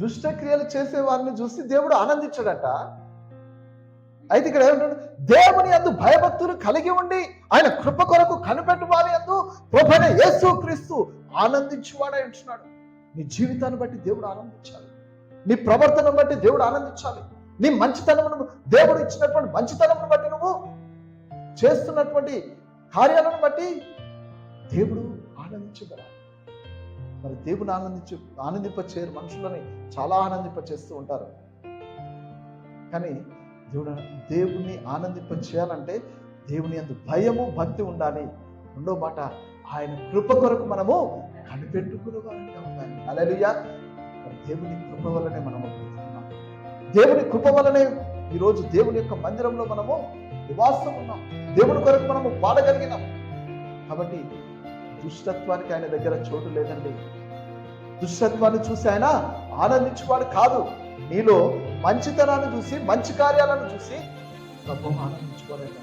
దుష్టక్రియలు చేసే వారిని చూసి దేవుడు ఆనందించాడట. అయితే ఇక్కడ ఏమంటాడు, దేవుని యందు భయభక్తులు కలిగి ఉండి ఆయన కృప కొరకు కనిపెట్టు వారి యందు ప్రభువైన యేసు క్రీస్తు ఆనందించువాడై ఉంటున్నాడు. నీ జీవితాన్ని బట్టి దేవుడు ఆనందించాలి, నీ ప్రవర్తనను బట్టి దేవుడు ఆనందించాలి, నీ మంచితనమును దేవుడు ఇచ్చినటువంటి మంచితనమును బట్టి నువ్వు చేస్తున్నటువంటి కార్యాలను బట్టి దేవుడు ఆనందించగలరు. మరి దేవుని ఆనందింప చేయరు, మనుషులని చాలా ఆనందింప చేస్తూ ఉంటారు. కానీ దేవుని ఆనందింప చేయాలంటే దేవుని యందు భయము భక్తి ఉండాలి. రెండో మాట, ఆయన కృప కొరకు మనము కనిపెట్టుకునే వారంగా ఉండాలి. హల్లెలూయా. దేవుని కృప వల్లనే మనము బ్రతుకుతున్నాం. దేవుని కృప వల్లనే ఈరోజు దేవుని యొక్క మందిరంలో మనము నివాసం ఉన్నాం. దేవుని కొరకు మనము పాడగలిగినాం. కాబట్టి దుష్టత్వానికి ఆయన దగ్గర చోటు లేదండి. దుష్టత్వాన్ని చూసి ఆయన ఆనందించేవాడు కాదు. నీలో మంచితనాన్ని చూసి, మంచి కార్యాలను చూసి ప్రభువు ఆనందించుకోలేదు.